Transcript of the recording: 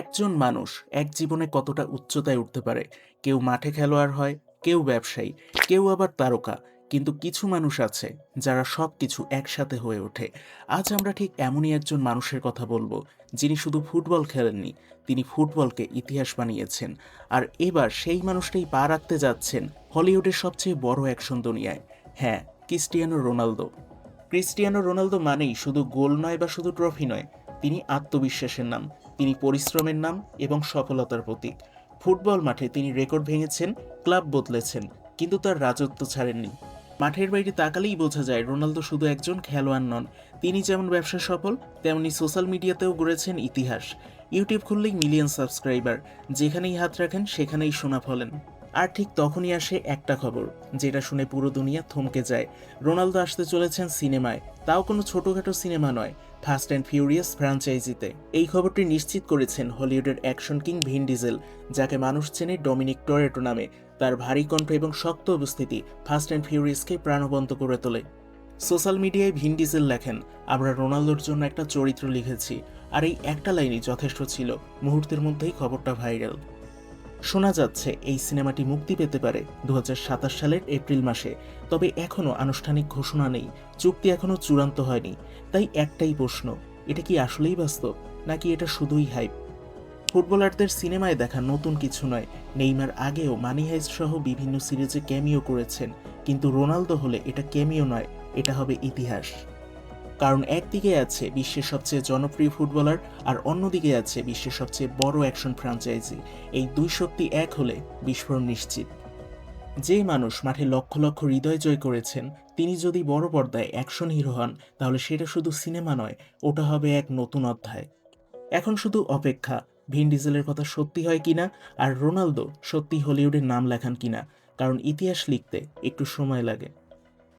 একজন মানুষ এক জীবনে কতটা উচ্চতায় উঠতে পারে। কেউ মাঠে খেলোয়াড় হয়, কেউ ব্যবসায়ী, কেউ আবার তারকা। কিন্তু কিছু মানুষ আছে যারা সবকিছু একসাথে হয়ে ওঠে। আজ আমরা ঠিক এমনই একজন মানুষের কথা বলবো, যিনি শুধু ফুটবল খেলেননি, তিনি ফুটবলকে ইতিহাস বানিয়েছেন। আর এবার সেই মানুষটাই পা রাখতে যাচ্ছেন হলিউডের সবচেয়ে বড় অ্যাকশন দুনিয়ায়। হ্যাঁ, ক্রিস্টিয়ানো রোনালদো। ক্রিস্টিয়ানো রোনালদো মানেই শুধু গোল নয় বা শুধু ট্রফি নয়, তিনি আত্মবিশ্বাসের নাম, তিনি পরিশ্রমের নাম এবং সফলতার প্রতীক। ফুটবল মাঠে তিনি রেকর্ড ভেঙেছেন, ক্লাব বদলেছেন, কিন্তু তার রাজত্ব ছাড়েননি। মাঠের বাইরে তাকালেই বোঝা যায় রোনালদো শুধু একজন খেলোয়াড় নন, তিনি যেমন ব্যবসা সফল, তেমনি সোশ্যাল মিডিয়াতেও গড়েছেন ইতিহাস। ইউটিউব খুললেই মিলিয়ন সাবস্ক্রাইবার, যেখানেই হাত রাখেন সেখানেই সোনা ফলেন। আর ঠিক তখনই আসে একটা খবর, যেটা শুনে পুরো দুনিয়া থমকে যায়। রোনালদো আসতে চলেছেন সিনেমায়, তাও কোনো ছোটখাটো সিনেমা নয়, ফাস্ট অ্যান্ড ফিউরিয়াস ফ্র্যাঞ্চাইজিতে। এই খবরটি নিশ্চিত করেছেন হলিউডের অ্যাকশন কিং ভিন ডিজেল, যাকে মানুষ চেনে ডমিনিক টরেটো নামে। তার ভারী কণ্ঠ এবং শক্ত উপস্থিতি ফাস্ট অ্যান্ড ফিউরিয়াসকে প্রাণবন্ত করে তোলে। সোশ্যাল মিডিয়ায় ভিন ডিজেল লেখেন, আমরা রোনালদোর জন্য একটা চরিত্র লিখেছি। আর এই একটা লাইনই যথেষ্ট ছিল, মুহূর্তের মধ্যেই খবরটা ভাইরাল। শোনা যাচ্ছে এই সিনেমাটি মুক্তি পেতে পারে 2027 সালের এপ্রিল মাসে। তবে এখনও আনুষ্ঠানিক ঘোষণা নেই, চুক্তি এখনও চূড়ান্ত হয়নি। তাই একটাই প্রশ্ন, এটা কি আসলেই বাস্তব, নাকি এটা শুধুই হাইপ? ফুটবলারদের সিনেমায় দেখা নতুন কিছু নয়। নেইমার আগেও মানি হাইস্ট সহ বিভিন্ন সিরিজে ক্যামিও করেছেন, কিন্তু রোনালদো হলে এটা ক্যামিও নয়, এটা হবে ইতিহাস। কারণ একদিকে আছে বিশ্বের সবচেয়ে জনপ্রিয় ফুটবলার, আর অন্যদিকে আছে বিশ্বের সবচেয়ে বড় অ্যাকশন ফ্র্যাঞ্চাইজি। এই দুই শক্তি এক হলে বিস্ফোরণ নিশ্চিত। যে মানুষ মাঠে লক্ষ লক্ষ হৃদয় জয় করেছেন, তিনি যদি বড় পর্দায় অ্যাকশন হিরো হন, তাহলে সেটা শুধু সিনেমা নয়, ওটা হবে এক নতুন অধ্যায়। এখন শুধু অপেক্ষা, ভিন ডিজেলের কথা সত্যি হয় কিনা, আর রোনালদো সত্যি হলিউডের নাম লেখান কিনা। কারণ ইতিহাস লিখতে একটু সময় লাগে।